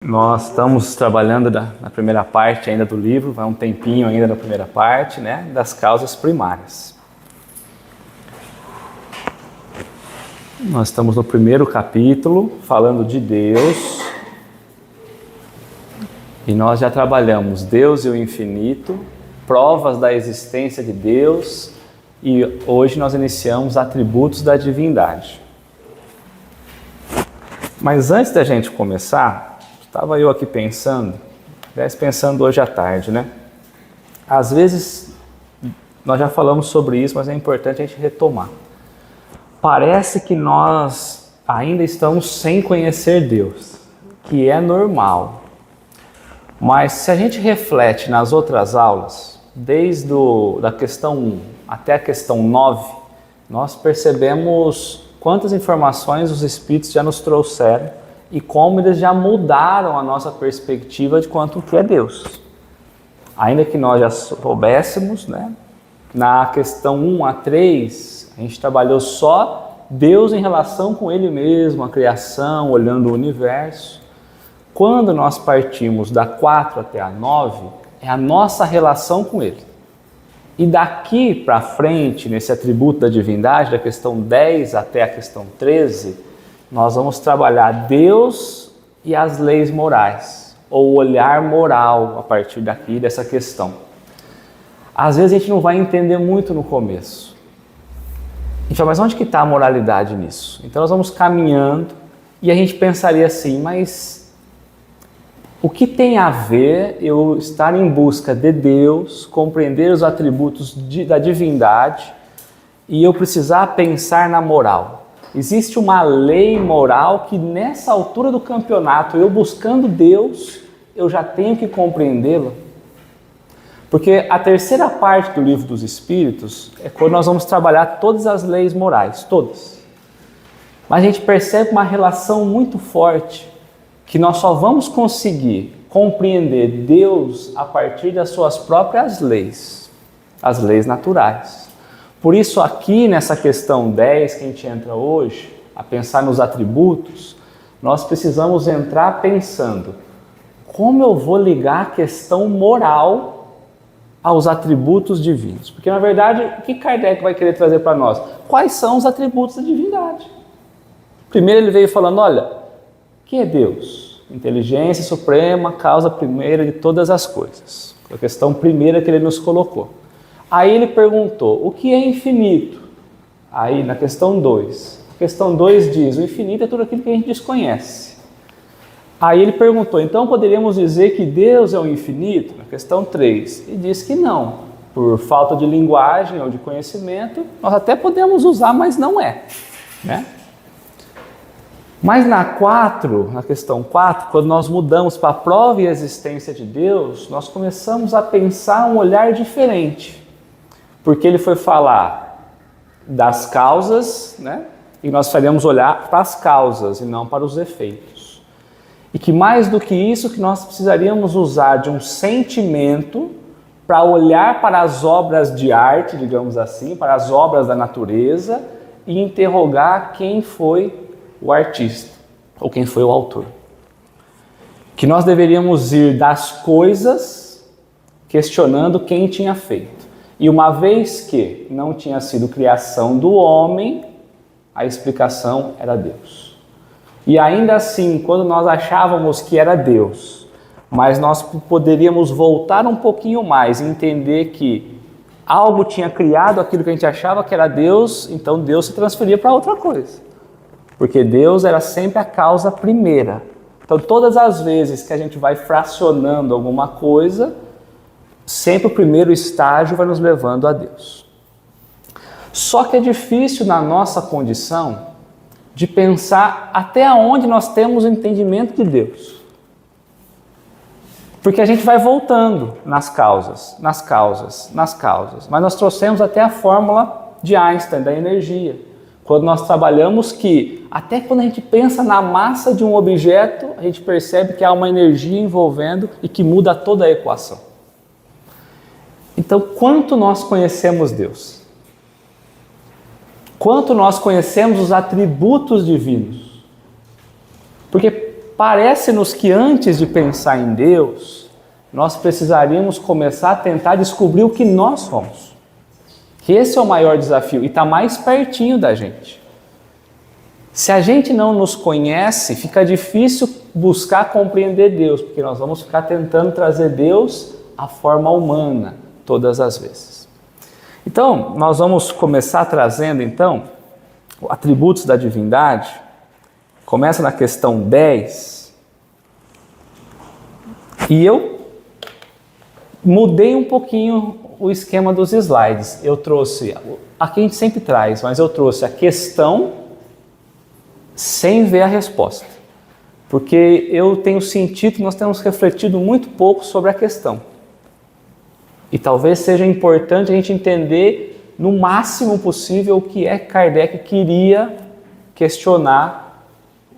Nós estamos trabalhando na primeira parte ainda do livro, vai um tempinho ainda na primeira parte, né, das causas primárias. Nós estamos no primeiro capítulo, falando de Deus, e nós já trabalhamos Deus e o infinito, provas da existência de Deus, e hoje nós iniciamos atributos da divindade. Mas antes da gente começar, estava eu aqui pensando hoje à tarde, né? Às vezes, nós já falamos sobre isso, mas é importante a gente retomar. Parece que nós ainda estamos sem conhecer Deus, que é normal. Mas se a gente reflete nas outras aulas, desde da questão 1 até a questão 9, nós percebemos quantas informações os Espíritos já nos trouxeram e como eles já mudaram a nossa perspectiva de quanto que é Deus. Ainda que nós já soubéssemos, né? Na questão 1 a 3, a gente trabalhou só Deus em relação com Ele mesmo, a criação, olhando o universo. Quando nós partimos da 4 até a 9, é a nossa relação com Ele. E daqui para frente, nesse atributo da divindade, da questão 10 até a questão 13, nós vamos trabalhar Deus e as leis morais, ou o olhar moral a partir daqui, dessa questão. Às vezes a gente não vai entender muito no começo. A gente fala, mas onde que está a moralidade nisso? Então nós vamos caminhando e a gente pensaria assim, mas o que tem a ver eu estar em busca de Deus, compreender os atributos da divindade e eu precisar pensar na moral? Existe uma lei moral que nessa altura do campeonato, eu buscando Deus, eu já tenho que compreendê-la? Porque a terceira parte do Livro dos Espíritos é quando nós vamos trabalhar todas as leis morais, todas. Mas a gente percebe uma relação muito forte que nós só vamos conseguir compreender Deus a partir das suas próprias leis, as leis naturais. Por isso aqui nessa questão 10 que a gente entra hoje, a pensar nos atributos, nós precisamos entrar pensando como eu vou ligar a questão moral aos atributos divinos. Porque na verdade, o que Kardec vai querer trazer para nós? Quais são os atributos da divindade? Primeiro ele veio falando, olha, o que é Deus? Inteligência suprema, causa primeira de todas as coisas. A questão primeira que ele nos colocou. Aí ele perguntou, o que é infinito? Aí na questão 2. A questão 2 diz, o infinito é tudo aquilo que a gente desconhece. Aí ele perguntou, então poderíamos dizer que Deus é o infinito? Na questão 3. E disse que não. Por falta de linguagem ou de conhecimento, nós até podemos usar, mas não é. Né? Mas na questão 4, quando nós mudamos para a prova e a existência de Deus, nós começamos a pensar um olhar diferente. Porque ele foi falar das causas, né? E nós faremos olhar para as causas e não para os efeitos. E que mais do que isso, que nós precisaríamos usar de um sentimento para olhar para as obras de arte, digamos assim, para as obras da natureza e interrogar quem foi o artista, ou quem foi o autor. Que nós deveríamos ir das coisas questionando quem tinha feito. E uma vez que não tinha sido criação do homem, a explicação era Deus. E ainda assim, quando nós achávamos que era Deus, mas nós poderíamos voltar um pouquinho mais e entender que algo tinha criado aquilo que a gente achava que era Deus, então Deus se transferia para outra coisa. Porque Deus era sempre a causa primeira. Então, todas as vezes que a gente vai fracionando alguma coisa, sempre o primeiro estágio vai nos levando a Deus. Só que é difícil na nossa condição de pensar até onde nós temos o entendimento de Deus. Porque a gente vai voltando nas causas. Mas nós trouxemos até a fórmula de Einstein, da energia. Quando nós trabalhamos que, até quando a gente pensa na massa de um objeto, a gente percebe que há uma energia envolvendo e que muda toda a equação. Então, quanto nós conhecemos Deus? Quanto nós conhecemos os atributos divinos? Porque parece-nos que antes de pensar em Deus, nós precisaríamos começar a tentar descobrir o que nós somos. Que esse é o maior desafio e está mais pertinho da gente. Se a gente não nos conhece, fica difícil buscar compreender Deus, porque nós vamos ficar tentando trazer Deus à forma humana todas as vezes. Então, nós vamos começar trazendo, então, atributos da divindade. Começa na questão 10. E eu mudei um pouquinho o esquema dos slides. Eu trouxe, aqui a gente sempre traz, mas eu trouxe a questão sem ver a resposta. Porque eu tenho sentido que nós temos refletido muito pouco sobre a questão. E talvez seja importante a gente entender no máximo possível o que é que Kardec queria questionar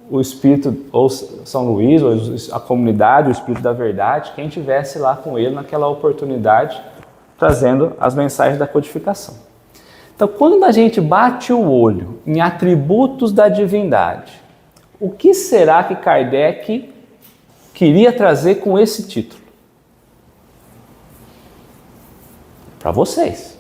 o Espírito, ou São Luís, ou a comunidade, o Espírito da Verdade, quem estivesse lá com ele naquela oportunidade, trazendo as mensagens da codificação. Então, quando a gente bate o olho em atributos da divindade, o que será que Kardec queria trazer com esse título? Para vocês.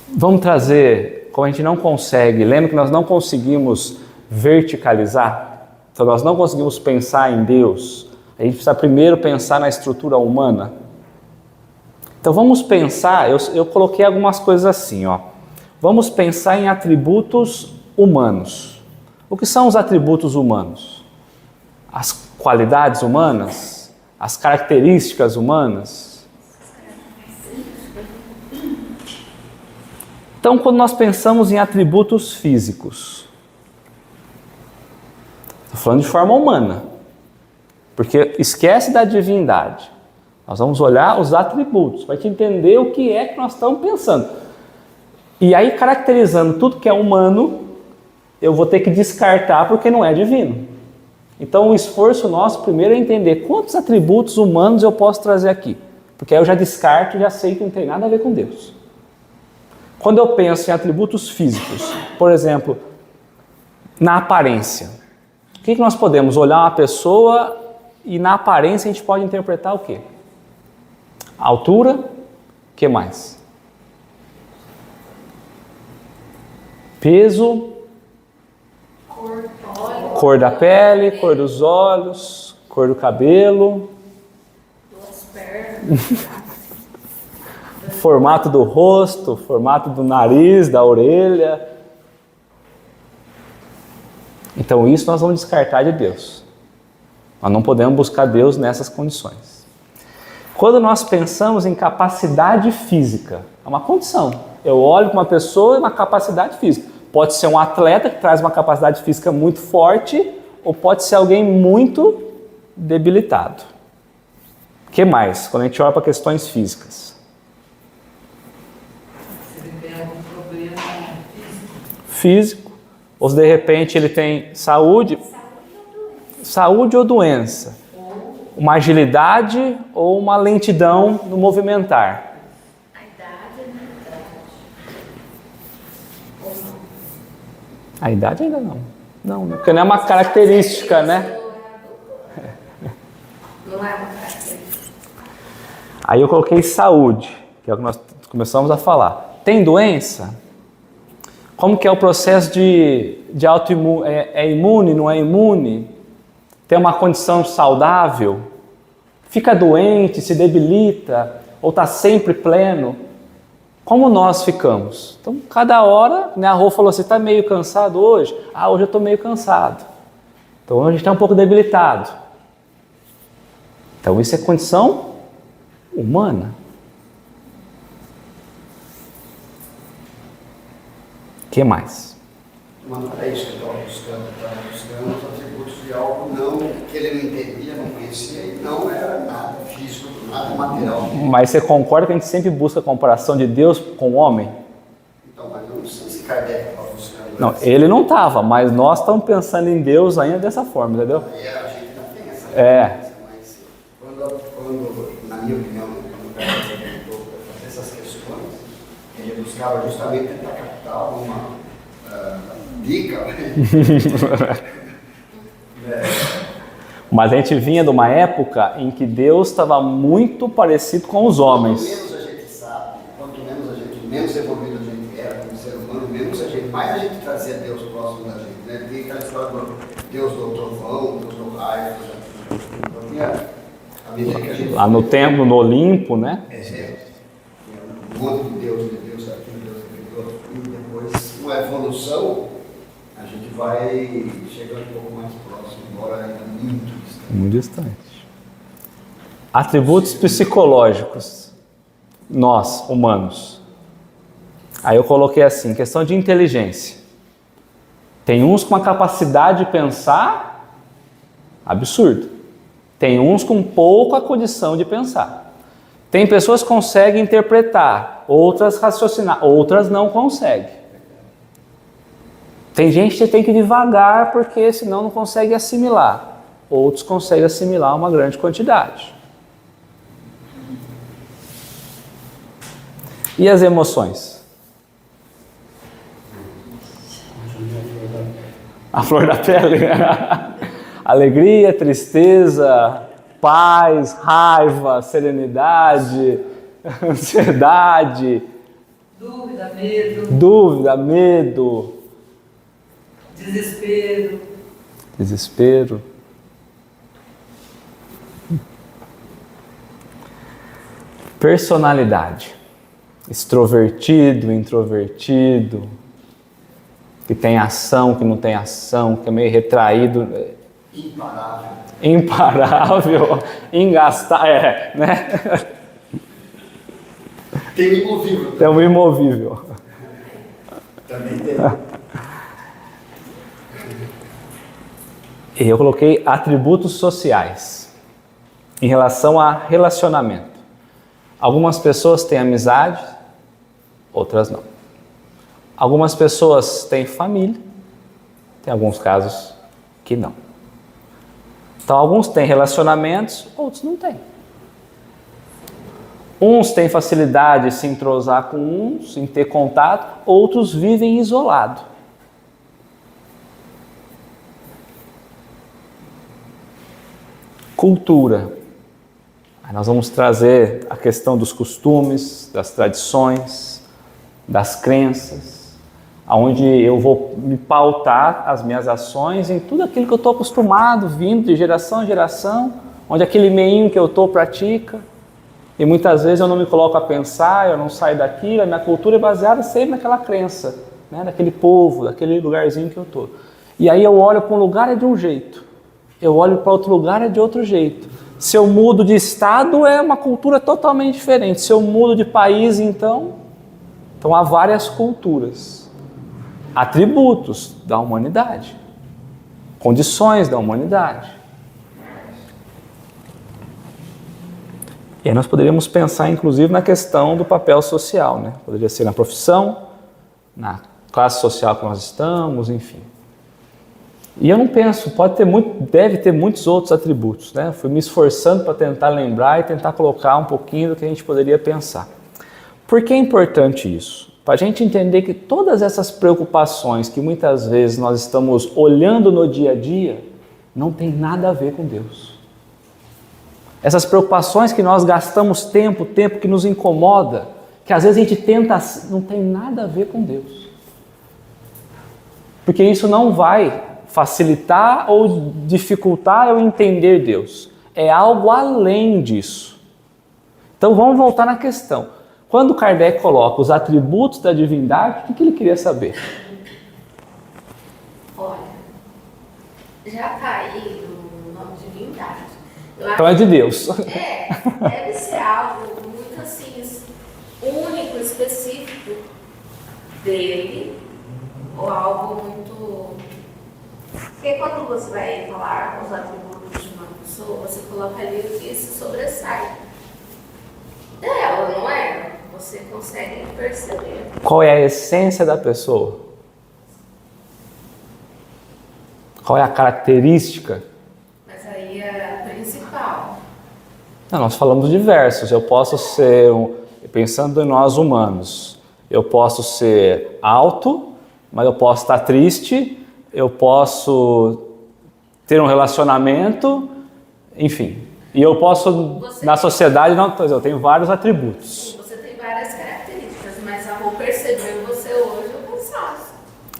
Vamos trazer, como a gente não consegue, lembra que nós não conseguimos verticalizar? Então nós não conseguimos pensar em Deus. A gente precisa primeiro pensar na estrutura humana. Então vamos pensar, eu coloquei algumas coisas assim, ó. Vamos pensar em atributos humanos. O que são os atributos humanos? As qualidades humanas? As características humanas? Então, quando nós pensamos em atributos físicos, estou falando de forma humana, porque esquece da divindade. Nós vamos olhar os atributos, para te entender o que é que nós estamos pensando. E aí, caracterizando tudo que é humano, eu vou ter que descartar porque não é divino. Então, o esforço nosso primeiro é entender quantos atributos humanos eu posso trazer aqui. Porque aí eu já descarto e já sei que não tem nada a ver com Deus. Quando eu penso em atributos físicos, por exemplo, na aparência, o que nós podemos olhar uma pessoa e na aparência a gente pode interpretar o quê? A altura, o que mais? Peso, cor da pele, cor dos olhos, cor do cabelo, formato do rosto, formato do nariz, da orelha. Então isso nós vamos descartar de Deus. Nós não podemos buscar Deus nessas condições. Quando nós pensamos em capacidade física, é uma condição. Eu olho para uma pessoa e uma capacidade física. Pode ser um atleta que traz uma capacidade física muito forte, ou pode ser alguém muito debilitado. O que mais? Quando a gente olha para questões físicas. Se ele tem algum problema Físico. Ou se de repente ele tem saúde ou doença. Uma agilidade ou uma lentidão no movimentar. A idade ainda não. Não, porque não é uma característica, né? não é uma característica. Aí eu coloquei saúde, que é o que nós começamos a falar. Tem doença? Como que é o processo de autoimune? É imune, não é imune? Tem uma condição saudável? Fica doente, se debilita? Ou está sempre pleno? Como nós ficamos? Então, cada hora, né, a Rô falou assim, está meio cansado hoje? Ah, hoje eu estou meio cansado. Então, hoje a gente está um pouco debilitado. Então, isso é condição humana. O que mais? Mas não é isso que eu estava buscando os atributos de algo não, que ele não entendia, não conhecia e não era nada físico, nada material. Mas você concorda que a gente sempre busca a comparação de Deus com o homem? Então, mas eu não sei se Kardec estava buscando. Não, ele não estava, mas nós estamos pensando em Deus ainda dessa forma, entendeu? Aí a gente não tem essa É. mas quando, na minha opinião, quando o Kardec tentou fazer essas questões, ele buscava justamente tentar captar dica. Mas a gente vinha de uma época em que Deus estava muito parecido com os homens. Quanto menos a gente sabe, quanto menos a gente, menos evoluído a gente era como ser humano, mais a gente trazia Deus próximo da gente, né? Tem aquela história do Deus do trovão, Deus do raio, então tinha a medida que a gente... Lá no templo, no Olimpo, né? Um monte de Deus aqui, Deus aquele outro, e depois, com a evolução, a gente vai chegando um pouco mais próximo, embora ainda muito distante. Muito distante. Atributos psicológicos. Nós, humanos. Aí eu coloquei assim, questão de inteligência. Tem uns com uma capacidade de pensar absurdo. Tem uns com pouca condição de pensar. Tem pessoas que conseguem interpretar, outras raciocinar, outras não conseguem. Tem gente que tem que ir devagar porque senão não consegue assimilar. Outros conseguem assimilar uma grande quantidade. E as emoções? A flor da pele? Alegria, tristeza, paz, raiva, serenidade, ansiedade, dúvida, medo, desespero. Personalidade. Extrovertido, introvertido, que tem ação, que não tem ação, que é meio retraído. Imparável, engastar, né? Tem o imovível. Tem o imovível. Também tem. E eu coloquei atributos sociais em relação a relacionamento. Algumas pessoas têm amizade, outras não. Algumas pessoas têm família, tem alguns casos que não. Então, alguns têm relacionamentos, outros não têm. Uns têm facilidade de se entrosar com uns, em ter contato, outros vivem isolados. Cultura. Aí nós vamos trazer a questão dos costumes, das tradições, das crenças, onde eu vou me pautar as minhas ações em tudo aquilo que eu estou acostumado, vindo de geração em geração, onde aquele meinho que eu estou pratica, e muitas vezes eu não me coloco a pensar, eu não saio daquilo, a minha cultura é baseada sempre naquela crença, né, daquele povo, daquele lugarzinho que eu estou. E aí eu olho para um lugar é de um jeito, eu olho para outro lugar é de outro jeito. Se eu mudo de estado é uma cultura totalmente diferente, se eu mudo de país então há várias culturas. Atributos da humanidade, condições da humanidade. E aí nós poderíamos pensar, inclusive, na questão do papel social, né? Poderia ser na profissão, na classe social que nós estamos, enfim. E eu não penso, deve ter muitos outros atributos, né? Fui me esforçando para tentar lembrar e tentar colocar um pouquinho do que a gente poderia pensar. Por que é importante isso? Para a gente entender que todas essas preocupações que muitas vezes nós estamos olhando no dia a dia, não tem nada a ver com Deus. Essas preocupações que nós gastamos tempo que nos incomoda, que às vezes a gente tenta, não tem nada a ver com Deus. Porque isso não vai facilitar ou dificultar eu entender Deus. É algo além disso. Então vamos voltar na questão. Quando Kardec coloca os atributos da divindade, o que ele queria saber? Olha, já está aí no nome divindade. Então é de Deus. Deve ser algo muito assim, único, específico dele, ou algo muito... Porque quando você vai falar os atributos de uma pessoa, você coloca ali o que se sobressai dela, não é? Você consegue perceber. Qual é a essência da pessoa? Qual é a característica? Mas aí é a principal. Não, nós falamos diversos. Eu posso ser, pensando em nós humanos, eu posso ser alto, mas eu posso estar triste, eu posso ter um relacionamento, enfim. E eu posso, na sociedade, não, eu tenho vários atributos. Sim, você tem várias características, mas a vou perceber você hoje o cansaço.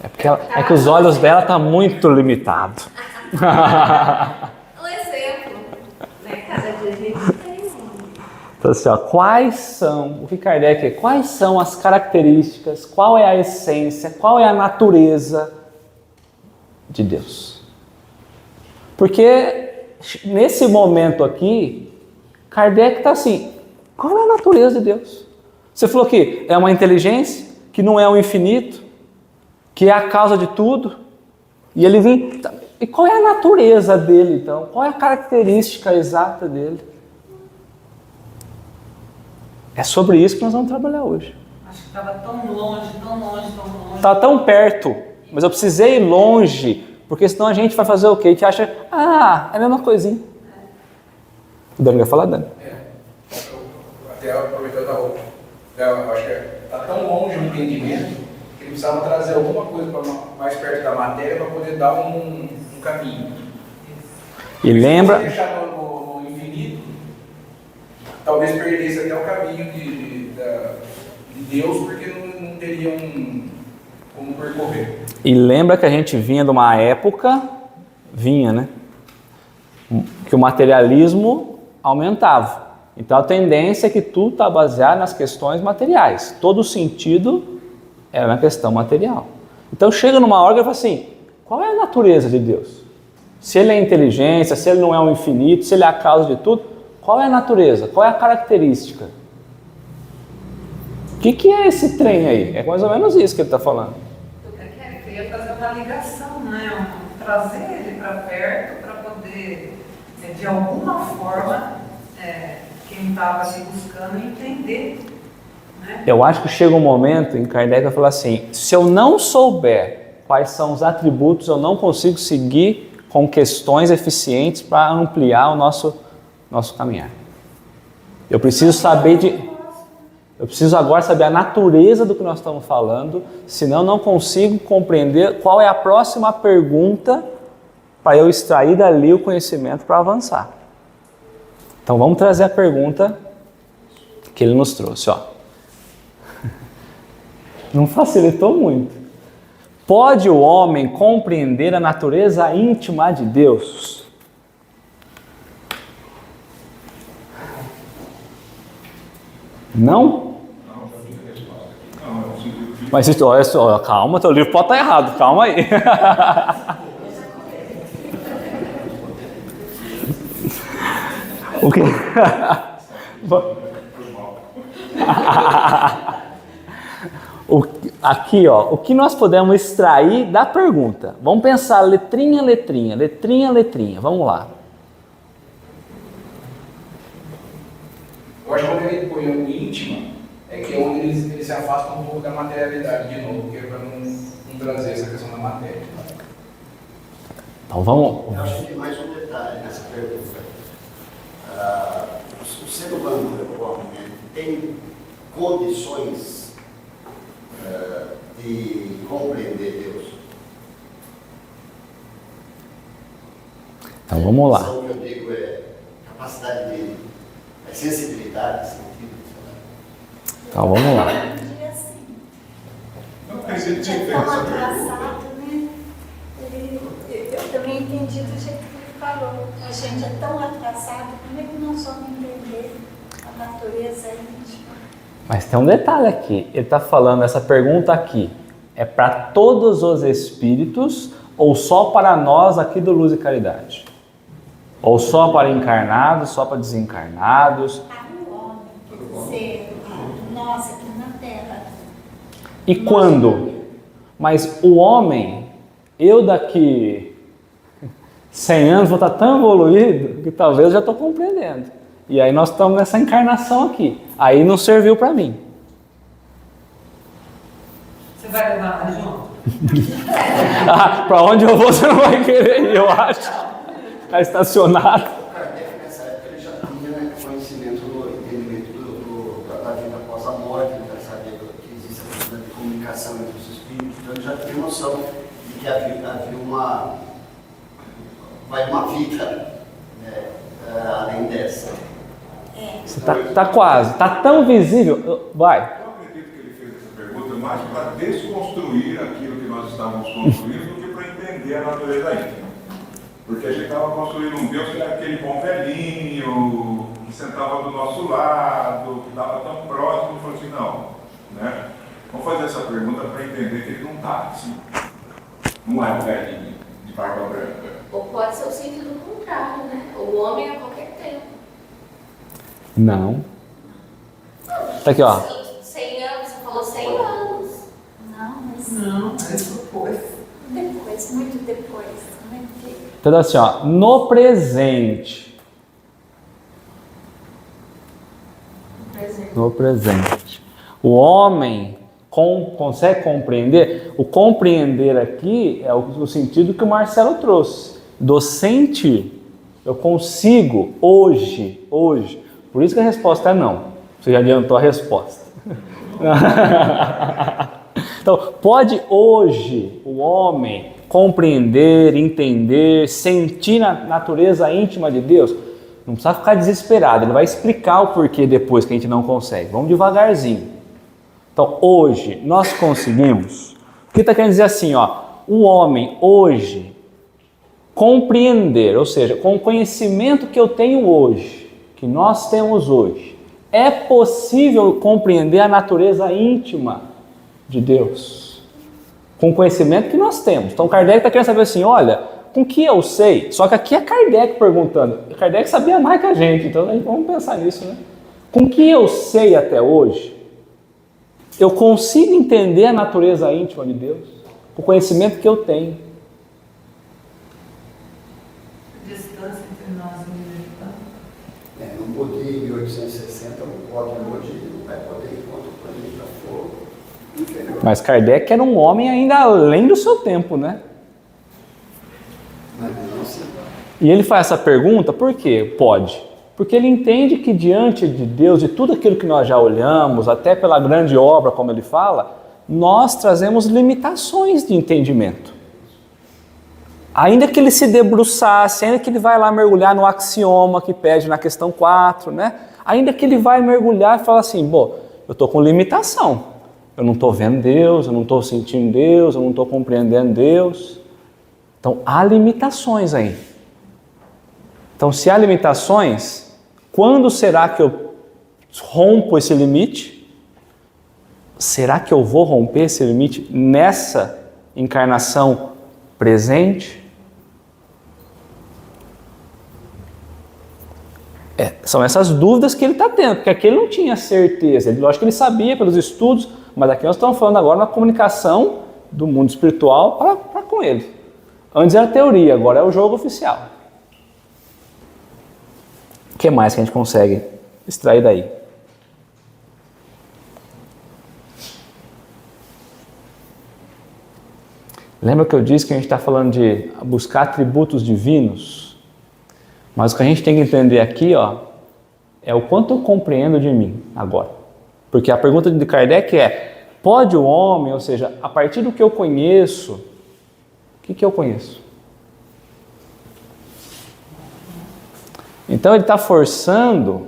É porque é que os olhos dela estão muito limitados. Um exemplo, né? Cada dia a gente tem um. Então assim, ó, quais são, o que Kardec, quais são as características, qual é a essência, qual é a natureza de Deus? Porque nesse momento aqui, Kardec está assim, qual é a natureza de Deus? Você falou que é uma inteligência, que não é o infinito, que é a causa de tudo, e ele vem... E qual é a natureza dele, então? Qual é a característica exata dele? É sobre isso que nós vamos trabalhar hoje. Acho que estava tão longe, tão longe, tão longe. Está tão perto, mas eu precisei ir longe, porque senão a gente vai fazer o quê? A gente acha, é a mesma coisinha. O Dani vai falar, Dani? Até aproveitando eu acho que está tão longe o entendimento que ele precisava trazer alguma coisa mais perto da matéria para poder dar um caminho. E lembra... Se deixar no infinito, talvez perdesse até o caminho de Deus, porque não teria como percorrer. E lembra que a gente vinha de uma época, né? Que o materialismo aumentava. Então a tendência é que tudo está baseado nas questões materiais. Todo o sentido é na questão material. Então chega numa hora e fala assim, qual é a natureza de Deus? Se ele é inteligência, se ele não é o infinito, se ele é a causa de tudo, qual é a natureza? Qual é a característica? O que é esse trem aí? É mais ou menos isso que ele está falando. Eu queria fazer uma ligação, né? Trazer ele para perto para poder, de alguma forma, quem estava ali buscando entender. Né? Eu acho que chega um momento em Kardec vai falar assim, se eu não souber quais são os atributos, eu não consigo seguir com questões eficientes para ampliar o nosso caminhar. Eu preciso eu preciso agora saber a natureza do que nós estamos falando, senão eu não consigo compreender qual é a próxima pergunta para eu extrair dali o conhecimento para avançar. Então vamos trazer a pergunta que ele nos trouxe. Ó. Não facilitou muito. Pode o homem compreender a natureza íntima de Deus? Não? Mas olha só, calma, teu livro pode estar errado, calma aí. O que? Aqui, ó, o que nós podemos extrair da pergunta? Vamos pensar letrinha, letrinha, letrinha, letrinha. Vamos lá. Eu acho que quando ele põe o íntimo, é que é onde ele se afasta um pouco da materialidade de novo, que é para não trazer essa questão da matéria. Então vamos. Eu acho que tem mais um detalhe nessa pergunta. O ser humano, o homem, tem condições de compreender Deus. Então vamos lá. O que eu digo é capacidade de sensibilidade, sentido. Então vamos lá. Mas ele tinha feito essa pergunta. Eu também entendi do jeito que ele falou. A gente é tão atrasado, como é que nós vamos entender a natureza íntima? Mas tem um detalhe aqui. Ele está falando, essa pergunta aqui, é para todos os espíritos ou só para nós aqui do Luz e Caridade? Ou só para encarnados, só para desencarnados? Para o homem, ser nós aqui na Terra. E quando? Mas o homem, eu daqui 100 anos vou estar tão evoluído que talvez eu já estou compreendendo. E aí nós estamos nessa encarnação aqui. Aí não serviu para mim. Você vai levar mais junto? Para onde eu vou você não vai querer ir, eu acho. Está estacionado. O Kardec, nessa época, ele já tinha conhecimento do entendimento da vida após a morte, ele já sabia que existe a possibilidade de comunicação entre os espíritos, então ele já tinha uma noção de que havia uma vida além dessa. Você tá quase, tá tão visível. Vai. Eu acredito que ele fez essa pergunta mais para desconstruir aquilo que nós estávamos construindo do que para entender a natureza íntima. Porque a gente estava construindo um Deus que era aquele bom velhinho, que sentava do nosso lado, que estava tão próximo, e falou assim, não, né? Vamos fazer essa pergunta para entender que ele não está assim. Não é um velhinho de barba branca. Ou pode ser o sentido contrário, né? O homem a qualquer tempo. Não. Tá aqui, ó. 100 anos, você falou 100 anos. Não, mas Não, isso depois. depois, muito depois. Então assim, ó, no presente. No presente. O homem consegue compreender. O compreender aqui é o sentido que o Marcelo trouxe. Do sentir. Eu consigo hoje. Por isso que a resposta é não. Você já adiantou a resposta. Então, pode hoje o homem compreender, entender, sentir a natureza íntima de Deus? Não precisa ficar desesperado, ele vai explicar o porquê depois que a gente não consegue. Vamos devagarzinho. Então, hoje, nós conseguimos. O que está querendo dizer assim, ó? O homem hoje compreender, ou seja, com o conhecimento que eu tenho hoje, que nós temos hoje, é possível compreender a natureza íntima de Deus, com o conhecimento que nós temos. Então Kardec está querendo saber assim, olha, com que eu sei, só que aqui é Kardec perguntando, Kardec sabia mais que a gente, então vamos pensar nisso, né? Com que eu sei até hoje, eu consigo entender a natureza íntima de Deus, com o conhecimento que eu tenho. Distância entre nós e ele. Não podia em 1860, não pode hoje, não vai poder enquanto o planeta for inferior. Mas Kardec era um homem ainda além do seu tempo, né? Mas não se E ele faz essa pergunta, por quê? Pode. Porque ele entende que diante de Deus, de tudo aquilo que nós já olhamos, até pela grande obra, como ele fala, nós trazemos limitações de entendimento. Ainda que ele se debruçasse, ainda que ele vai lá mergulhar no axioma que pede na questão 4, né? Ainda que ele vai mergulhar e fala assim, bom, eu estou com limitação. Eu não estou vendo Deus, eu não estou sentindo Deus, eu não estou compreendendo Deus. Então, há limitações aí. Então, se há limitações, quando será que eu rompo esse limite? Será que eu vou romper esse limite nessa encarnação presente? São essas dúvidas que ele está tendo, porque aqui ele não tinha certeza. Lógico que ele sabia pelos estudos, mas aqui nós estamos falando agora na comunicação do mundo espiritual para com ele. Antes era teoria, agora é o jogo oficial. O que mais que a gente consegue extrair daí? Lembra que eu disse que a gente está falando de buscar atributos divinos? Mas o que a gente tem que entender aqui, ó, é o quanto eu compreendo de mim agora. Porque a pergunta de Kardec é, pode o homem, ou seja, a partir do que eu conheço, o que eu conheço? Então ele está forçando,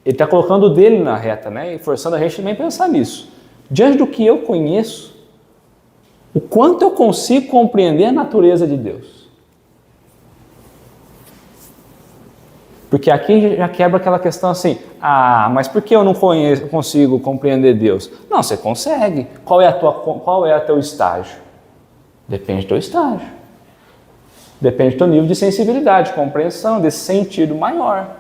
ele está colocando o dele na reta, né? E forçando a gente também a pensar nisso. Diante do que eu conheço, o quanto eu consigo compreender a natureza de Deus. Porque aqui já quebra aquela questão assim, mas por que eu não consigo compreender Deus? Não, você consegue. Qual é o teu estágio? Depende do teu estágio. Depende do teu nível de sensibilidade, compreensão, desse sentido maior.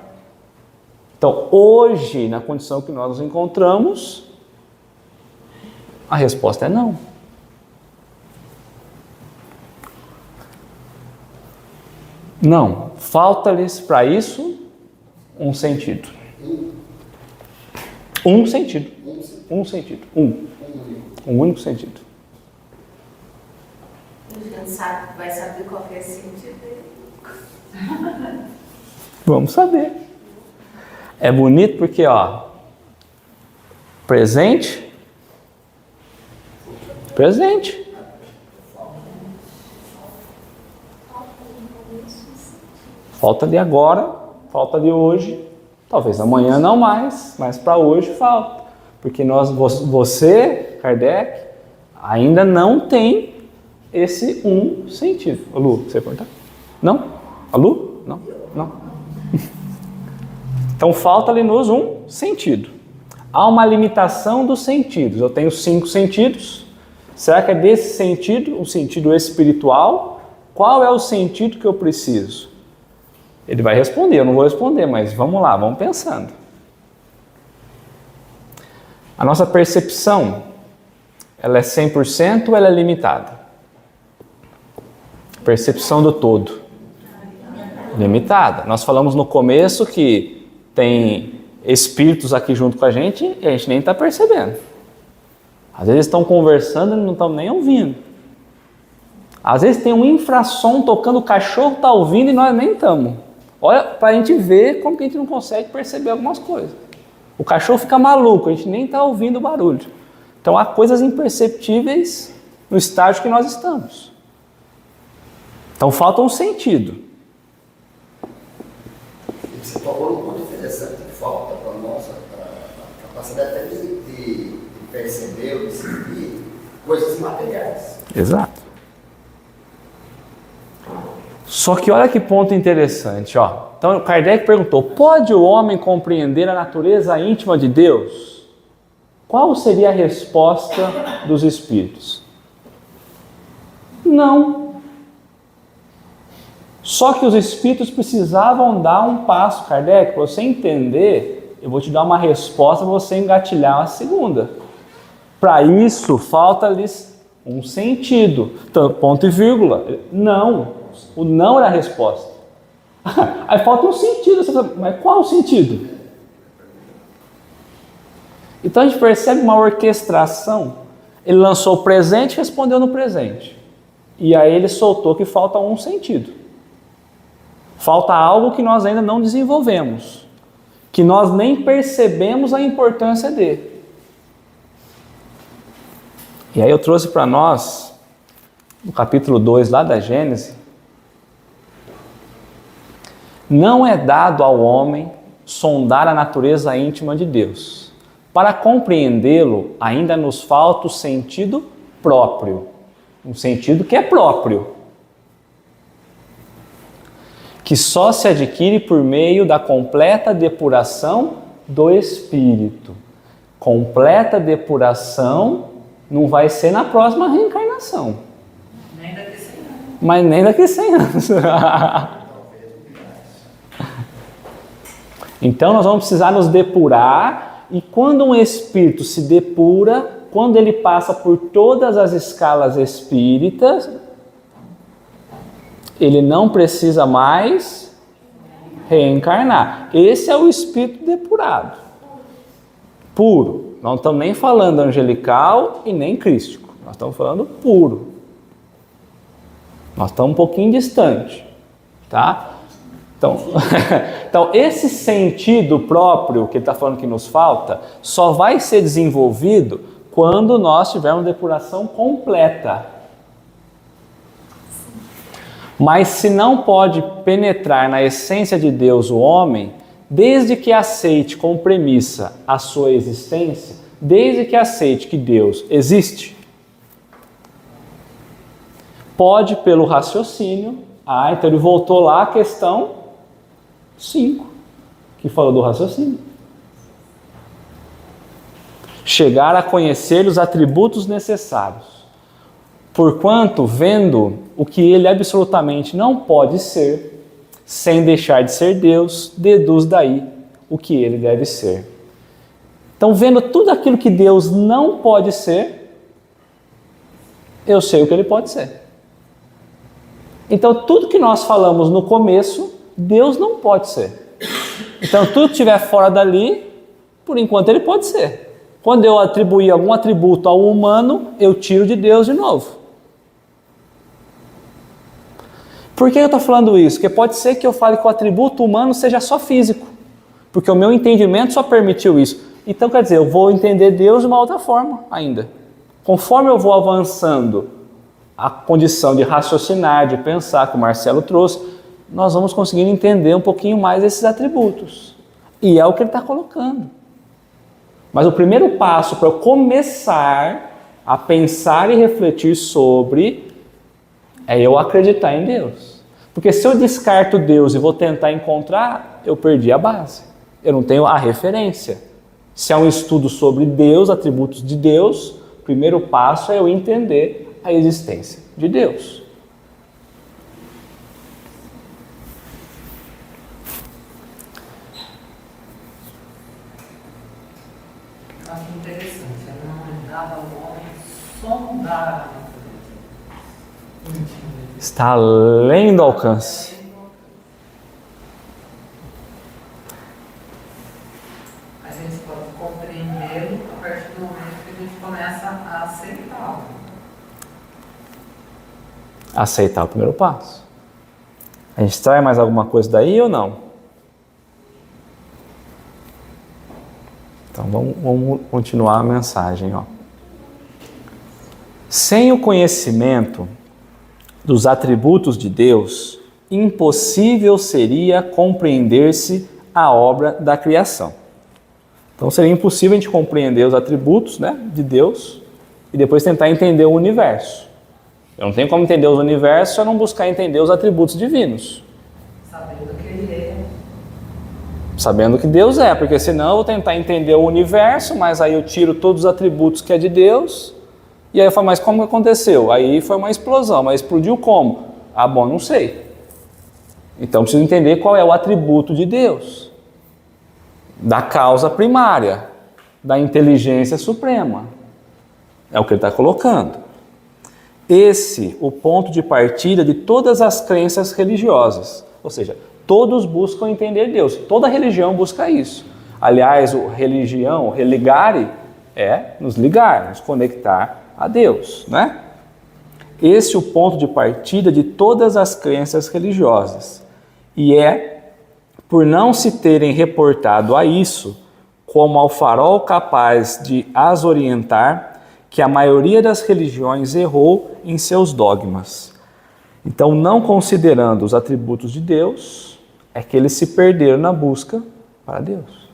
Então, hoje, na condição que nós nos encontramos, a resposta é não. Não. Falta-lhes para isso um sentido. Um sentido. Um sentido. Um único sentido. A gente vai saber qual que é esse sentido dele. Vamos saber. É bonito porque, ó, presente. Falta de agora, falta de hoje, talvez amanhã não mais, mas para hoje falta. Porque você, Kardec, ainda não tem esse um sentido. Ô, Lu, você perguntar? Não? A Lu? Não? Não. Então falta-lhe-nos um sentido. Há uma limitação dos sentidos. Eu tenho 5 sentidos. Será que é desse sentido, o sentido espiritual? Qual é o sentido que eu preciso? Ele vai responder, eu não vou responder, mas vamos lá, vamos pensando. A nossa percepção, ela é 100% ou ela é limitada? Percepção do todo. Limitada. Nós falamos no começo que tem espíritos aqui junto com a gente e a gente nem está percebendo. Às vezes estão conversando e não estão nem ouvindo. Às vezes tem um infrassom tocando, o cachorro está ouvindo e nós nem estamos. Olha, para a gente ver como que a gente não consegue perceber algumas coisas. O cachorro fica maluco, a gente nem está ouvindo o barulho. Então há coisas imperceptíveis no estágio que nós estamos. Então falta um sentido. Você tocou num ponto interessante que falta para nós, a capacidade até de perceber ou de sentir coisas materiais. Exato. Só que olha que ponto interessante, ó. Então Kardec perguntou: pode o homem compreender a natureza íntima de Deus? Qual seria a resposta dos espíritos? Não. Só que os espíritos precisavam dar um passo, Kardec, para você entender, eu vou te dar uma resposta para você engatilhar a segunda. Para isso, falta-lhes um sentido. Então, ponto e vírgula. Não. O não era a resposta. Aí falta um sentido. Mas qual o sentido? Então a gente percebe uma orquestração. Ele lançou o presente e respondeu no presente. E aí ele soltou que falta um sentido. Falta algo que nós ainda não desenvolvemos. Que nós nem percebemos a importância dele. E aí eu trouxe para nós, no capítulo 2 lá da Gênesis, não é dado ao homem sondar a natureza íntima de Deus. Para compreendê-lo, ainda nos falta o sentido próprio. Um sentido que é próprio. Que só se adquire por meio da completa depuração do espírito. Completa depuração não vai ser na próxima reencarnação. Nem daqui a 100 anos. Mas nem daqui a 100 anos. Então nós vamos precisar nos depurar, e quando um espírito se depura, quando ele passa por todas as escalas espíritas, ele não precisa mais reencarnar. Esse é o espírito depurado, puro. Não estamos nem falando angelical e nem crístico. Nós estamos falando puro. Nós estamos um pouquinho distante, tá? Então, esse sentido próprio que ele está falando que nos falta, só vai ser desenvolvido quando nós tivermos depuração completa. Mas se não pode penetrar na essência de Deus o homem, desde que aceite como premissa a sua existência, desde que aceite que Deus existe, pode pelo raciocínio, então ele voltou lá à questão 5, que falou do raciocínio. Chegar a conhecer os atributos necessários, porquanto, vendo o que ele absolutamente não pode ser, sem deixar de ser Deus, deduz daí o que ele deve ser. Então, vendo tudo aquilo que Deus não pode ser, eu sei o que ele pode ser. Então, tudo que nós falamos no começo, Deus não pode ser. Então, tudo que estiver fora dali, por enquanto ele pode ser. Quando eu atribuir algum atributo ao humano, eu tiro de Deus de novo. Por que eu estou falando isso? Porque pode ser que eu fale que o atributo humano seja só físico. Porque o meu entendimento só permitiu isso. Então, quer dizer, eu vou entender Deus de uma outra forma ainda. Conforme eu vou avançando a condição de raciocinar, de pensar, que o Marcelo trouxe, nós vamos conseguir entender um pouquinho mais esses atributos. E é o que ele está colocando. Mas o primeiro passo para eu começar a pensar e refletir sobre é eu acreditar em Deus. Porque se eu descarto Deus e vou tentar encontrar, eu perdi a base. Eu não tenho a referência. Se é um estudo sobre Deus, atributos de Deus, o primeiro passo é eu entender a existência de Deus. Eu acho interessante, é não dado ao homem sondar a natureza. Está além do alcance. A gente pode compreendê-lo a partir do momento que a gente começa a aceitá-lo. Aceitar o primeiro passo. A gente extrai mais alguma coisa daí ou não? Então vamos continuar a mensagem. Sem o conhecimento dos atributos de Deus, impossível seria compreender-se a obra da criação. Então seria impossível a gente compreender os atributos, né, de Deus e depois tentar entender o universo. Eu não tenho como entender o universo se eu não buscar entender os atributos divinos. Sabendo que ele é. Sabendo que Deus é, porque senão eu vou tentar entender o universo, mas aí eu tiro todos os atributos que é de Deus. E aí eu falo, mas como que aconteceu? Aí foi uma explosão, mas explodiu como? Ah, bom, não sei. Então eu preciso entender qual é o atributo de Deus. Da causa primária, da inteligência suprema. É o que ele está colocando. Esse, o ponto de partida de todas as crenças religiosas. Ou seja, todos buscam entender Deus. Toda religião busca isso. Aliás, o religião, o religare, é nos ligar, nos conectar a Deus, né? Esse é o ponto de partida de todas as crenças religiosas. E é por não se terem reportado a isso como ao farol capaz de as orientar que a maioria das religiões errou em seus dogmas. Então, não considerando os atributos de Deus, é que eles se perderam na busca para Deus.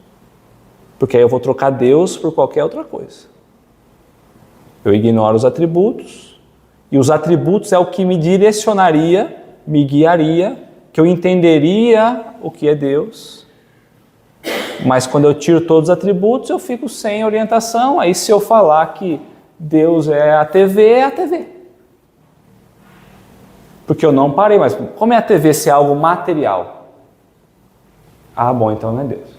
Porque aí eu vou trocar Deus por qualquer outra coisa. Eu ignoro os atributos, e os atributos é o que me direcionaria, me guiaria, que eu entenderia o que é Deus. Mas quando eu tiro todos os atributos, eu fico sem orientação. Aí se eu falar que Deus é a TV, é a TV. Porque eu não parei, mas como é a TV se é algo material? Ah, bom, então não é Deus.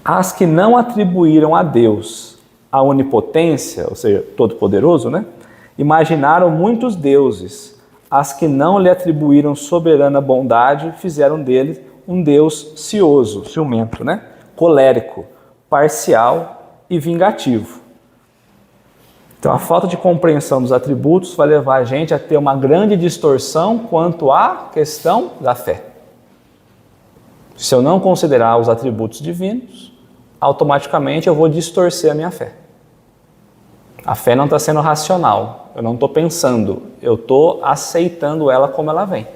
As que não atribuíram a Deus a onipotência, ou seja, todo-poderoso, né? Imaginaram muitos deuses. As que não lhe atribuíram soberana bondade, fizeram dele um Deus cioso, ciumento, né? Colérico, parcial e vingativo. Então a falta de compreensão dos atributos vai levar a gente a ter uma grande distorção quanto à questão da fé. Se eu não considerar os atributos divinos, automaticamente eu vou distorcer a minha fé. A fé não está sendo racional, eu não estou pensando, eu estou aceitando ela como ela vem.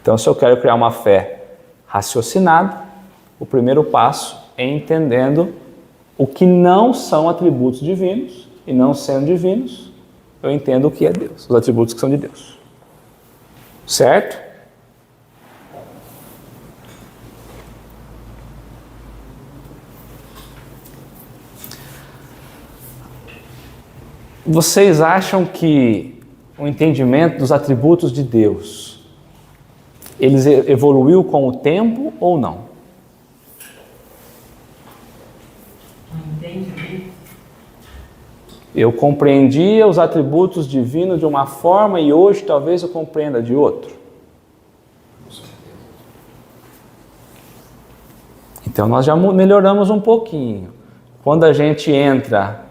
Então, se eu quero criar uma fé raciocinada, o primeiro passo é entendendo o que não são atributos divinos, e não sendo divinos, eu entendo o que é Deus, os atributos que são de Deus. Certo? Vocês acham que o entendimento dos atributos de Deus, eles evoluiu com o tempo ou não? Entendi. Eu compreendia os atributos divinos de uma forma e hoje talvez eu compreenda de outra. Então nós já melhoramos um pouquinho. Quando a gente entra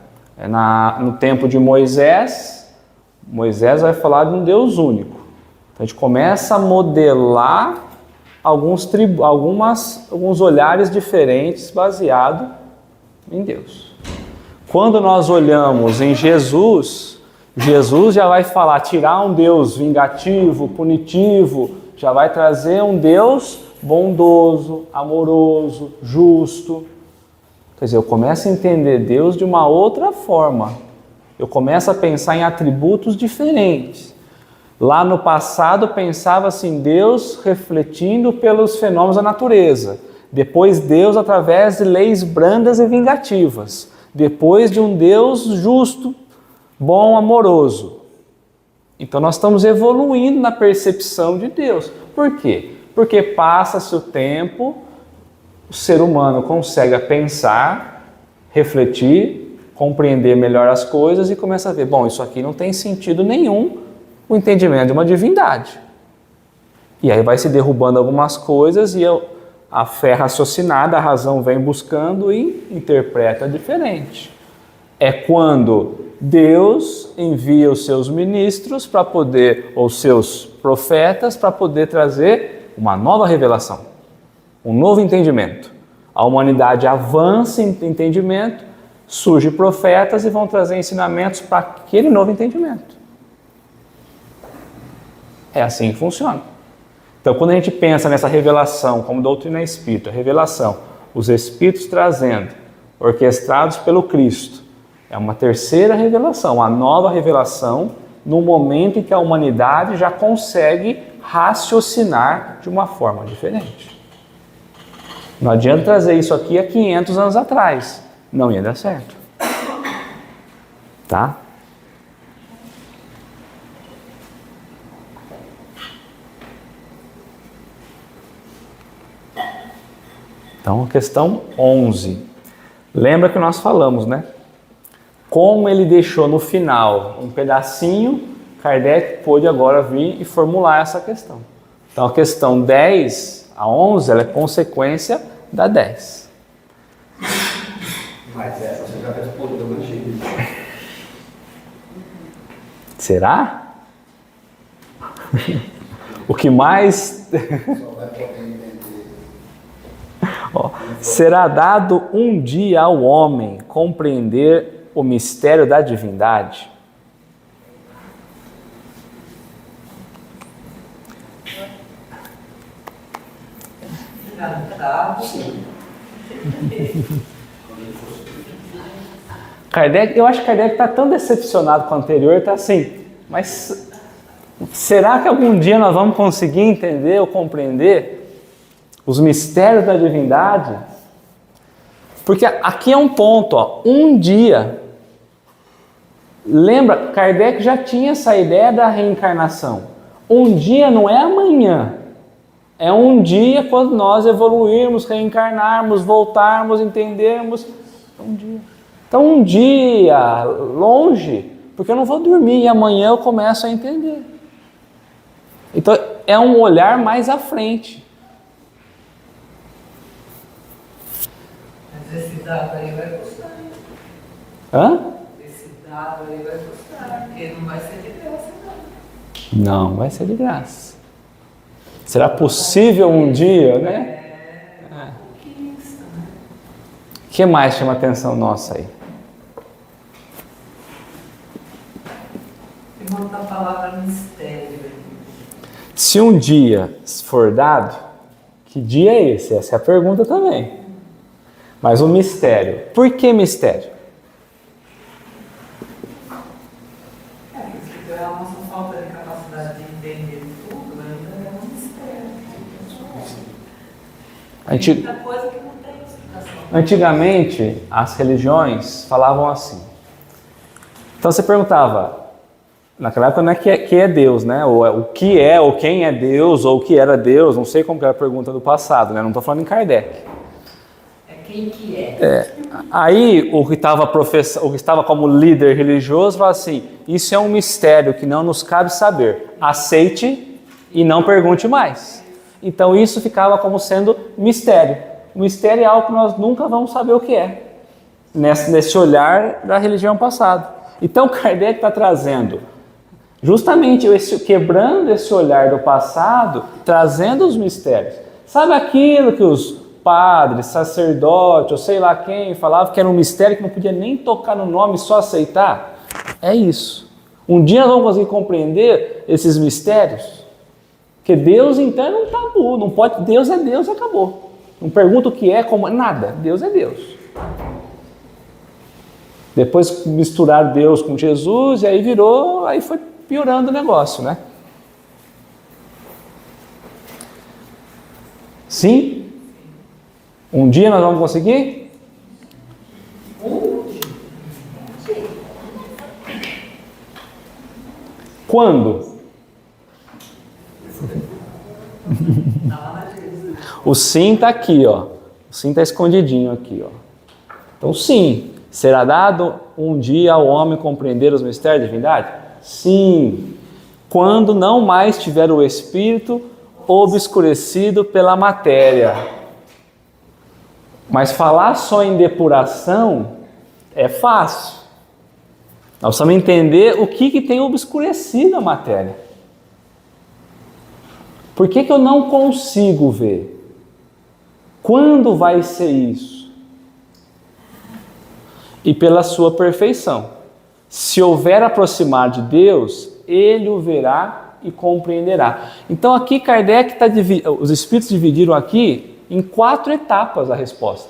no tempo de Moisés, Moisés vai falar de um Deus único. Então a gente começa a modelar alguns olhares diferentes baseado em Deus. quando nós olhamos em Jesus, Jesus já vai falar, tirar um Deus vingativo, punitivo, já vai trazer um Deus bondoso, amoroso, justo. Quer dizer, eu começo a entender Deus de uma outra forma. Eu começo a pensar em atributos diferentes. Lá no passado pensava assim, Deus refletindo pelos fenômenos da natureza. Depois Deus através de leis brandas e vingativas. Depois de um Deus justo, bom, amoroso. Então nós estamos evoluindo na percepção de Deus. Por quê? Porque passa-se o tempo, o ser humano consegue pensar, refletir, compreender melhor as coisas e começa a ver, bom, isso aqui não tem sentido nenhum, o entendimento de uma divindade. E aí vai se derrubando algumas coisas e a fé raciocinada, a razão vem buscando e interpreta diferente. É quando Deus envia os seus ministros para poder, ou seus profetas, para poder trazer uma nova revelação, um novo entendimento. A humanidade avança em entendimento, surgem profetas e vão trazer ensinamentos para aquele novo entendimento. É assim que funciona. Então, quando a gente pensa nessa revelação, como doutrina espírita, revelação, os espíritos trazendo, orquestrados pelo Cristo, é uma terceira revelação, uma nova revelação, no momento em que a humanidade já consegue raciocinar de uma forma diferente. Não adianta trazer isso aqui há 500 anos atrás, não ia dar certo. Tá? Então, questão 11. Lembra que nós falamos, né? Como ele deixou no final um pedacinho, Kardec pôde agora vir e formular essa questão. Então, a questão 10 a 11, ela é consequência da 10. Mas essa você já respondeu, Manchini. Será? O que mais... Só vai poder entender. Ó, será dado um dia ao homem compreender o mistério da divindade? Kardec, eu acho que Kardec está tão decepcionado com o anterior, está assim, mas será que algum dia nós vamos conseguir entender ou compreender os mistérios da divindade? Porque aqui é um ponto, ó, um dia. Lembra, Kardec já tinha essa ideia da reencarnação. Um dia não é amanhã. É um dia quando nós evoluirmos, reencarnarmos, voltarmos, entendermos. Um dia. Então um dia longe, porque eu não vou dormir e amanhã eu começo a entender. Então é um olhar mais à frente. Mas esse dado aí vai custar. Hã? Esse dado aí vai custar, porque não vai ser de graça, não. Não vai ser de graça. Será possível um dia, né? O que mais chama a atenção nossa aí? Tem uma outra palavra mistério. Se um dia for dado, que dia é esse? Essa é a pergunta também. Mas o mistério. Por que mistério? Porque a nossa falta de capacidade de entender tudo ainda é um mistério. Tem muita coisa que não tem explicação. Antigamente, as religiões falavam assim. Então você perguntava, naquela época não é que é Deus, né? Ou o que é, ou quem é Deus, ou o que era Deus, não sei como que era a pergunta do passado, né? Não estou falando em Kardec. É quem que é. Aí o que estava como líder religioso falava assim, isso é um mistério que não nos cabe saber. Aceite e não pergunte mais. Então isso ficava como sendo mistério. O mistério é algo que nós nunca vamos saber o que é. Nesse olhar da religião passada. Então Kardec está trazendo justamente quebrando esse olhar do passado, trazendo os mistérios. Sabe aquilo que os padre, sacerdote, ou sei lá quem, falava que era um mistério que não podia nem tocar no nome, só aceitar. É isso. Um dia nós vamos conseguir compreender esses mistérios. Porque Deus, então, é um tabu. Não pode, Deus e acabou. Não pergunta o que é, como nada. Deus é Deus. Depois misturaram Deus com Jesus e aí foi piorando o negócio, né? Sim? Um dia nós vamos conseguir? Quando? O sim está aqui, ó. O sim está escondidinho aqui, ó. Então, sim. Será dado um dia ao homem compreender os mistérios da divindade? Sim. Quando não mais tiver o espírito obscurecido pela matéria. Mas falar só em depuração é fácil. Nós precisamos entender o que tem obscurecido a matéria. Por que eu não consigo ver? Quando vai ser isso? E pela sua perfeição. Se houver aproximar de Deus, ele o verá e compreenderá. Então aqui Kardec os espíritos dividiram aqui em 4 etapas a resposta.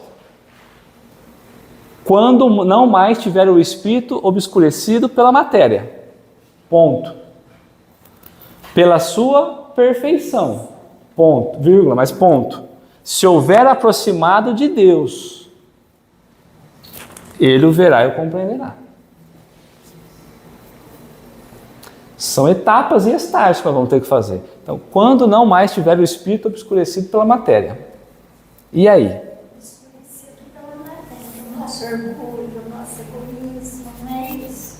Quando não mais tiver o espírito obscurecido pela matéria. Ponto. Pela sua perfeição. Ponto. Vírgula, mas ponto. Se houver aproximado de Deus, ele o verá e o compreenderá. São etapas e estágios que nós vamos ter que fazer. Então, quando não mais tiver o espírito obscurecido pela matéria. E aí? Obscurecido pela matéria. O nosso orgulho, o nosso egoísmo, não é isso?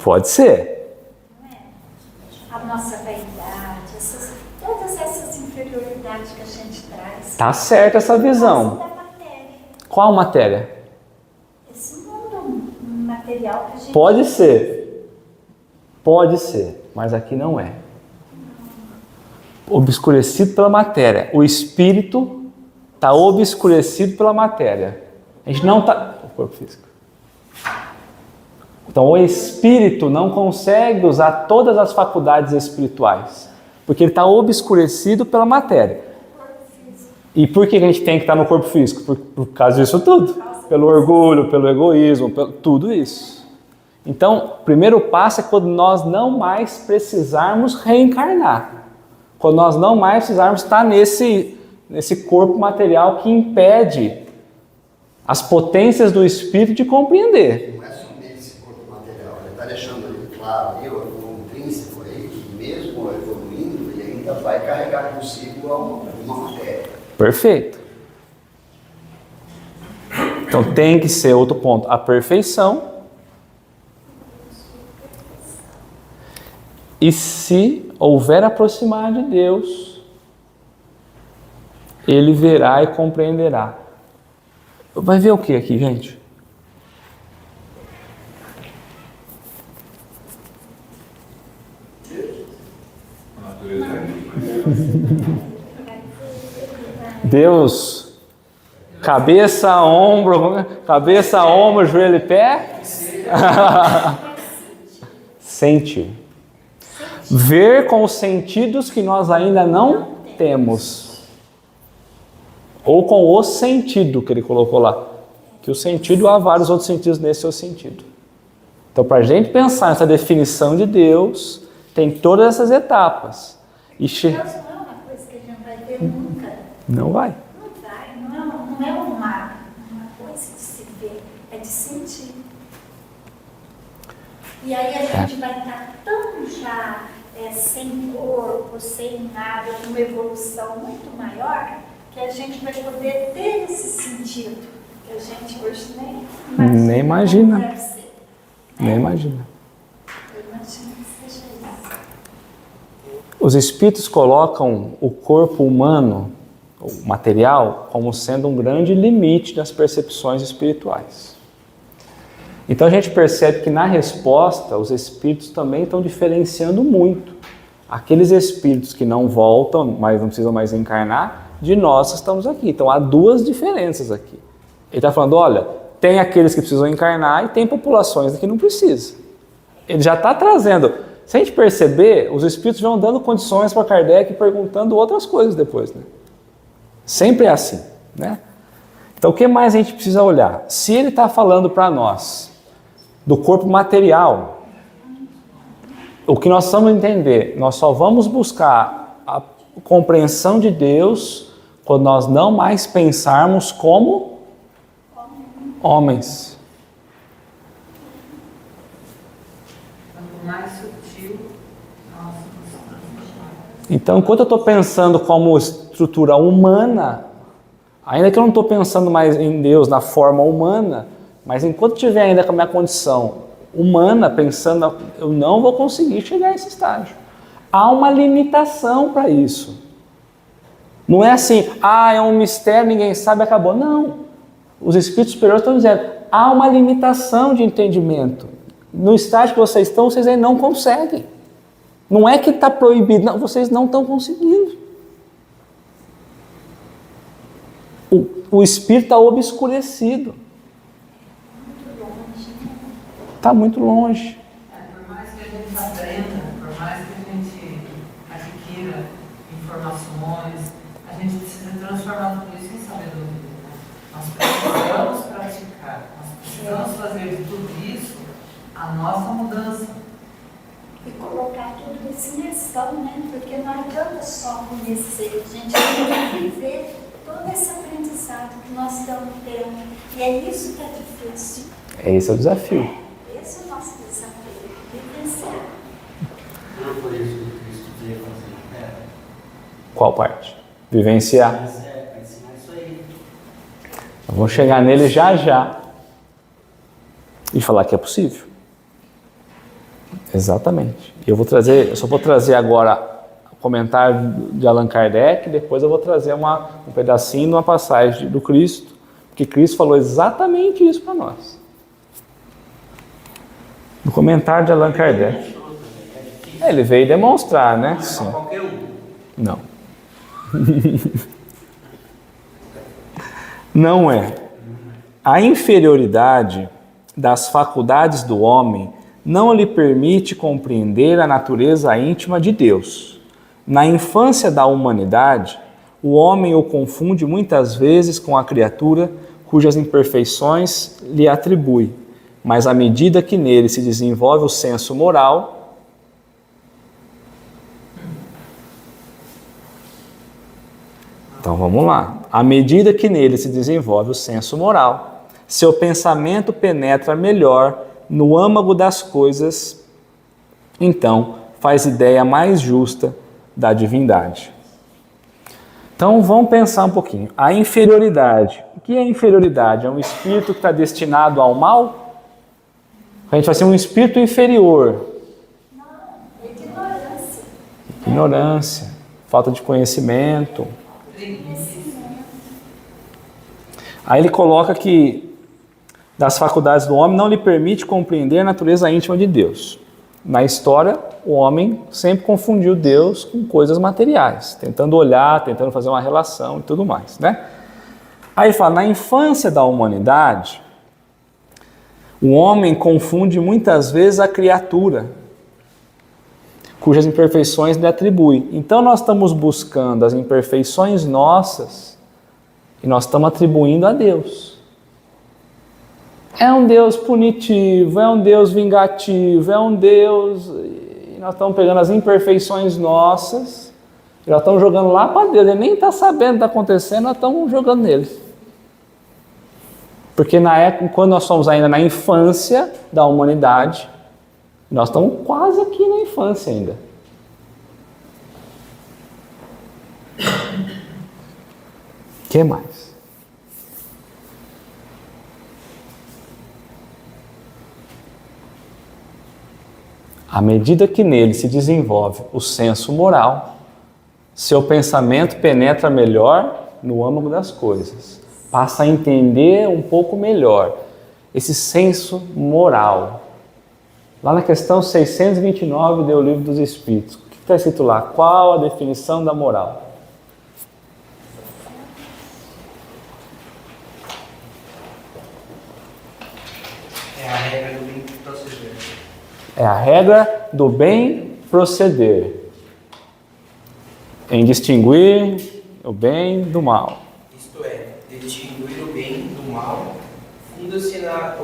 Pode ser. Não é? A nossa vaidade, todas essas inferioridades que a gente traz. Tá certa essa visão. Da matéria. Qual matéria? Esse mundo material que a gente... Pode ser. Pode ser, mas aqui não é. Obscurecido pela matéria. O espírito está obscurecido pela matéria. A gente não está... O corpo físico. Então o espírito não consegue usar todas as faculdades espirituais. Porque ele está obscurecido pela matéria. E por que a gente tem que estar no corpo físico? Por causa disso tudo. Pelo orgulho, pelo egoísmo, tudo isso. Então, o primeiro passo é quando nós não mais precisarmos reencarnar. Quando nós não mais precisarmos estar nesse corpo material que impede as potências do espírito de compreender. Não é somente esse corpo material, ele está deixando ali claro, o intrínseco aí, que mesmo evoluindo, ele ainda vai carregar consigo uma matéria. Perfeito. Então tem que ser outro ponto, a perfeição. E se houver aproximar de Deus, ele verá e compreenderá. Vai ver o que aqui, gente? Deus, cabeça, ombro, joelho e pé. Sente. Ver com os sentidos que nós ainda não temos. Ou com o sentido que ele colocou lá. Que o sentido, há vários outros sentidos nesse seu sentido. Então, para a gente pensar nessa definição de Deus, tem todas essas etapas. Deus não é uma coisa que a gente vai ver nunca. Não vai. Não vai. Não é uma coisa de se ver, é de sentir. E aí a gente vai estar tão já sem corpo, sem nada, com uma evolução muito maior, que a gente vai poder ter esse sentido, que a gente hoje nem imagina. Como deve ser, né? Nem imagina. Eu imagino que seja isso. Os espíritos colocam o corpo humano, o material, como sendo um grande limite das percepções espirituais. Então a gente percebe que na resposta os espíritos também estão diferenciando muito. Aqueles espíritos que não voltam, mas não precisam mais encarnar, de nós que estamos aqui. Então há duas diferenças aqui. Ele está falando, olha, tem aqueles que precisam encarnar e tem populações que não precisam. Ele já está trazendo. Se a gente perceber, os espíritos vão dando condições para Kardec e perguntando outras coisas depois, né? Sempre é assim, né? Então o que mais a gente precisa olhar? Se ele está falando para nós do corpo material, o que nós precisamos entender, nós só vamos buscar a compreensão de Deus quando nós não mais pensarmos como homens. Quanto mais sutil, nossa, Então, enquanto eu estou pensando como estrutura humana, ainda que eu não estou pensando mais em Deus na forma humana, mas enquanto estiver ainda com a minha condição humana, pensando, eu não vou conseguir chegar a esse estágio. Há uma limitação para isso. Não é assim, é um mistério, ninguém sabe, acabou. Não. Os espíritos superiores estão dizendo, há uma limitação de entendimento. No estágio que vocês estão, vocês ainda não conseguem. Não é que está proibido, não, vocês não estão conseguindo. O espírito está obscurecido. Está muito longe. Por mais que a gente aprenda, por mais que a gente adquira informações, a gente precisa transformar tudo isso em sabedoria. Nós precisamos praticar, nós precisamos fazer de tudo isso a nossa mudança. E colocar tudo isso em ação, né? Porque não adianta só conhecer, a gente tem que viver todo esse aprendizado que nós estamos tendo. E é isso que é difícil. Esse é o desafio. Esse é o nosso desafio, vivenciar. Não foi isso que Cristo veio fazer na Terra. Qual parte? Vivenciar. Para ensinar isso aí. Vamos chegar nele já já. E falar que é possível. Exatamente. Eu só vou trazer agora o comentário de Allan Kardec, depois eu vou trazer um pedacinho de uma passagem do Cristo, porque Cristo falou exatamente isso para nós. No comentário de Allan Kardec. Ele veio demonstrar, né? Sim. Qualquer um. Não. Não é. A inferioridade das faculdades do homem não lhe permite compreender a natureza íntima de Deus. Na infância da humanidade, o homem o confunde muitas vezes com a criatura cujas imperfeições lhe atribui, mas à medida que nele se desenvolve o senso moral, então vamos lá. À medida que nele se desenvolve o senso moral, seu pensamento penetra melhor no âmago das coisas, então faz ideia mais justa da divindade. Então vamos pensar um pouquinho. A inferioridade. O que é inferioridade? É um espírito que está destinado ao mal? A gente vai ser um espírito inferior. Não, ignorância. Ignorância, falta de conhecimento. Aí ele coloca que das faculdades do homem não lhe permite compreender a natureza íntima de Deus. Na história, o homem sempre confundiu Deus com coisas materiais, tentando olhar, tentando fazer uma relação e tudo mais, né? Aí ele fala, na infância da humanidade, o homem confunde muitas vezes a criatura, cujas imperfeições lhe atribui. Então nós estamos buscando as imperfeições nossas e nós estamos atribuindo a Deus. É um Deus punitivo, é um Deus vingativo, é um Deus... E nós estamos pegando as imperfeições nossas, e nós estamos jogando lá para Deus. Ele nem está sabendo o que está acontecendo, nós estamos jogando nele. Porque na época, quando nós somos ainda na infância da humanidade, nós estamos quase aqui na infância ainda. O que mais? À medida que nele se desenvolve o senso moral, seu pensamento penetra melhor no âmago das coisas. Passa a entender um pouco melhor esse senso moral. Lá na questão 629 do Livro dos Espíritos, o que está escrito lá? Qual a definição da moral? É a regra do bem proceder, em distinguir o bem do mal. Isto é, distinguir o bem do mal, funda-se na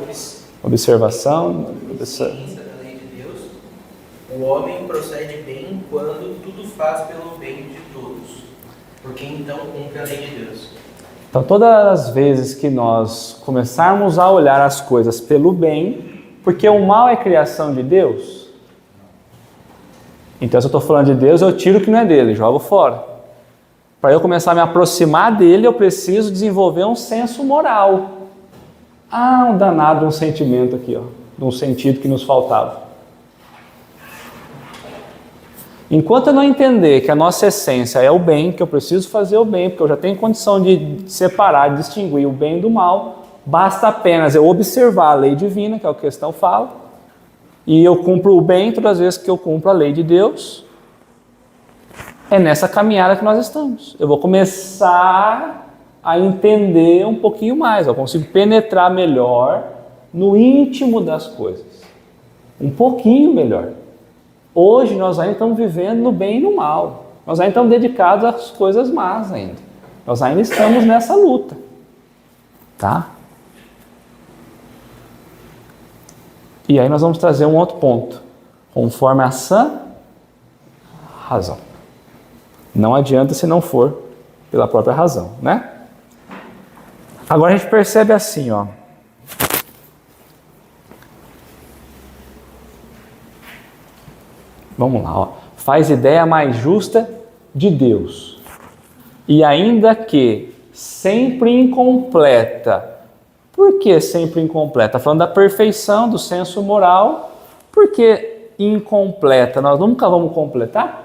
Observação, ciência da lei de Deus. O homem procede bem quando tudo faz pelo bem de todos, porque então cumpre a lei de Deus. Então, todas as vezes que nós começarmos a olhar as coisas pelo bem, porque o mal é criação de Deus, então se eu estou falando de Deus, eu tiro o que não é dele, jogo fora. Para eu começar a me aproximar dele, eu preciso desenvolver um senso moral. Um danado, um sentimento aqui, de um sentido que nos faltava. Enquanto eu não entender que a nossa essência é o bem, que eu preciso fazer o bem, porque eu já tenho condição de separar, de distinguir o bem do mal, basta apenas eu observar a lei divina, que é o que a questão fala, e eu cumpro o bem todas as vezes que eu cumpro a lei de Deus. É nessa caminhada que nós estamos. Eu vou começar a entender um pouquinho mais, eu consigo penetrar melhor no íntimo das coisas. Um pouquinho melhor. Hoje nós ainda estamos vivendo no bem e no mal. Nós ainda estamos dedicados às coisas más ainda. Nós ainda estamos nessa luta. Tá? E aí nós vamos trazer um outro ponto. Conforme a sã razão. Não adianta se não for pela própria razão, né? Agora a gente percebe assim, Vamos lá, Faz ideia mais justa de Deus. E ainda que sempre incompleta. Por que sempre incompleta? Está falando da perfeição, do senso moral. Por que incompleta? Nós nunca vamos completar?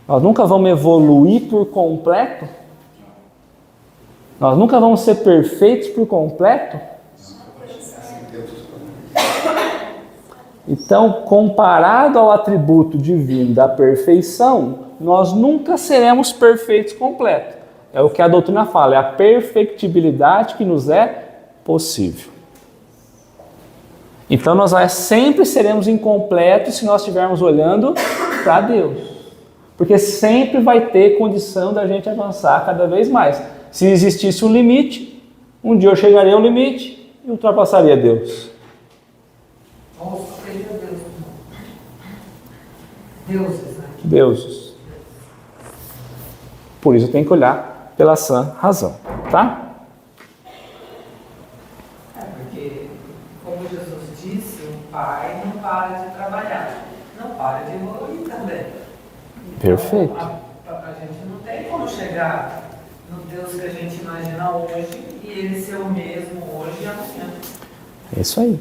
Nós nunca vamos evoluir por completo? Nós nunca vamos ser perfeitos por completo? Então, comparado ao atributo divino da perfeição, nós nunca seremos perfeitos completos. É o que a doutrina fala, é a perfectibilidade que nos é possível. Então, nós sempre seremos incompletos se nós estivermos olhando para Deus. Porque sempre vai ter condição da gente avançar cada vez mais. Se existisse um limite, um dia eu chegaria ao limite e ultrapassaria Deus. Ou seria Deus. Deuses, né? Deuses. Por isso tem que olhar pela sã razão, tá? Porque, como Jesus disse, o pai não para de trabalhar, não para de evoluir também. Perfeito. A gente não tem como chegar no Deus que a gente imagina hoje e ele ser o mesmo hoje e amanhã. É isso aí.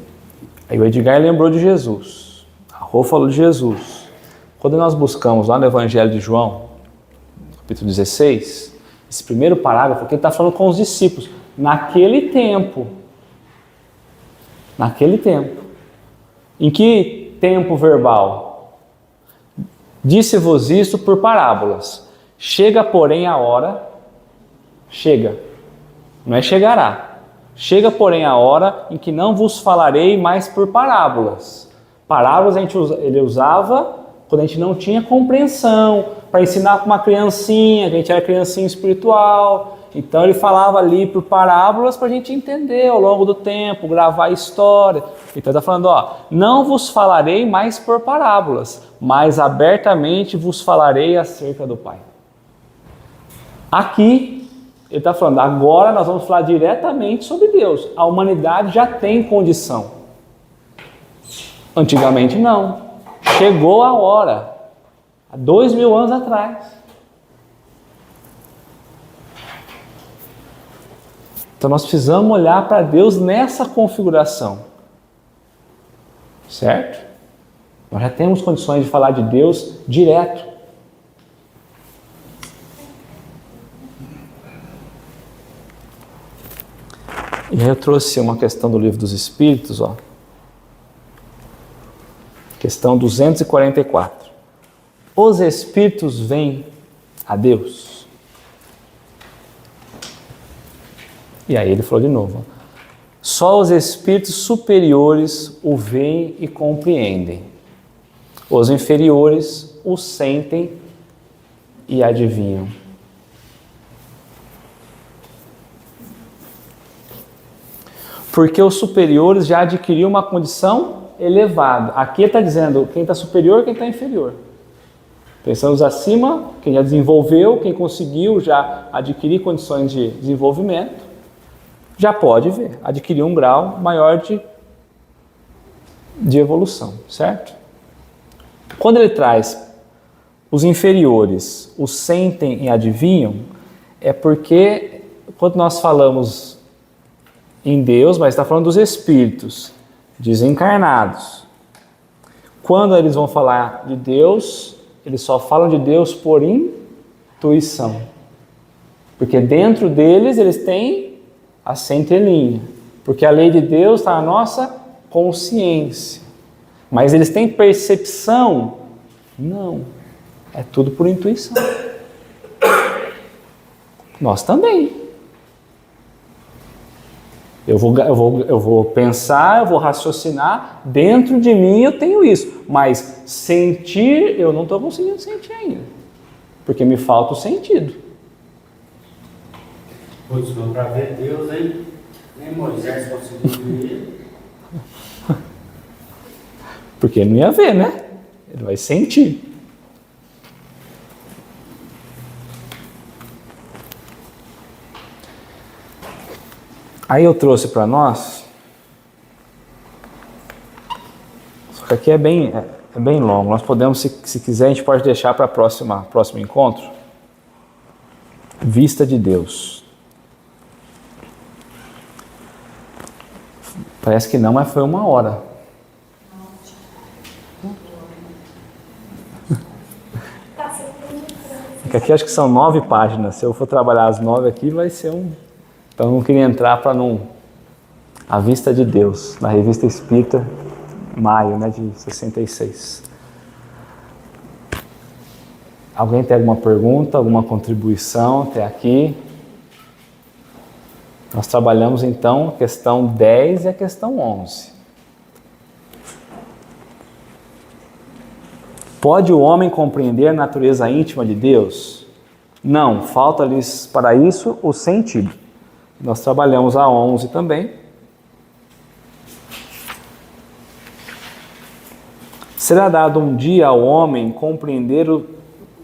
Aí o Edgar lembrou de Jesus. A Rô falou de Jesus. Quando nós buscamos lá no Evangelho de João, capítulo 16, esse primeiro parágrafo aqui, ele está falando com os discípulos. Naquele tempo. Em que tempo verbal? Disse-vos isto por parábolas. Chega, porém, a hora. Chega. Não é chegará. Chega, porém, a hora em que não vos falarei mais por parábolas. Parábolas ele usava quando a gente não tinha compreensão, para ensinar para uma criancinha, que a gente era criancinha espiritual. Então ele falava ali por parábolas para a gente entender ao longo do tempo, gravar a história. Então ele está falando, não vos falarei mais por parábolas, mas abertamente vos falarei acerca do Pai. Aqui ele está falando, agora nós vamos falar diretamente sobre Deus. A humanidade já tem condição. Antigamente não. Chegou a hora. Há 2000 anos atrás. Então nós precisamos olhar para Deus nessa configuração. Certo? Nós já temos condições de falar de Deus direto. E aí eu trouxe uma questão do Livro dos Espíritos, Questão 244. Os Espíritos vêm a Deus? E aí ele falou de novo. Só os espíritos superiores o veem e compreendem. Os inferiores o sentem e adivinham. Porque os superiores já adquiriram uma condição elevada. Aqui está dizendo quem está superior e quem está inferior. Pensamos acima, quem já desenvolveu, quem conseguiu já adquirir condições de desenvolvimento, já pode ver, adquirir um grau maior de evolução, certo? Quando ele traz os inferiores, os sentem e adivinham, é porque quando nós falamos em Deus, mas está falando dos espíritos desencarnados. Quando eles vão falar de Deus, eles só falam de Deus por intuição. Porque dentro deles eles têm a centelhinha. Porque a lei de Deus está na nossa consciência. Mas eles têm percepção? Não. É tudo por intuição. Nós também. Eu vou pensar, eu vou raciocinar, dentro de mim eu tenho isso, mas sentir, eu não estou conseguindo sentir ainda, porque me falta o sentido. Pois não, para ver Deus, hein? Nem Moisés conseguiu ver ele. Porque ele não ia ver, né? Ele vai sentir. Aí eu trouxe para nós, só que aqui é bem longo, nós podemos, se quiser, a gente pode deixar para o próximo encontro, vista de Deus. Parece que não, mas foi 1 hora. Porque aqui acho que são 9 páginas, se eu for trabalhar as 9 aqui vai ser Então eu não queria entrar para A Vista de Deus, na Revista Espírita, maio, de 66. Alguém tem alguma pergunta, alguma contribuição até aqui? Nós trabalhamos então a questão 10 e a questão 11. Pode o homem compreender a natureza íntima de Deus? Não, falta-lhes para isso o sentido. Nós trabalhamos a 11 também. Será dado um dia ao homem compreender o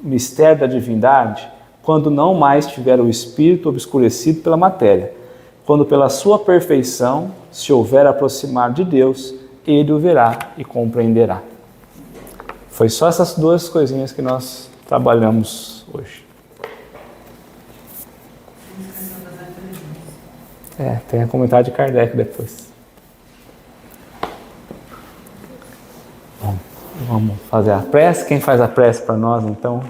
mistério da divindade, quando não mais tiver o espírito obscurecido pela matéria, quando pela sua perfeição se houver aproximar de Deus, ele o verá e compreenderá. Foi só essas 2 coisinhas que nós trabalhamos hoje. Tem a comentário de Kardec depois. Bom, vamos fazer a prece. Quem faz a prece para nós, então?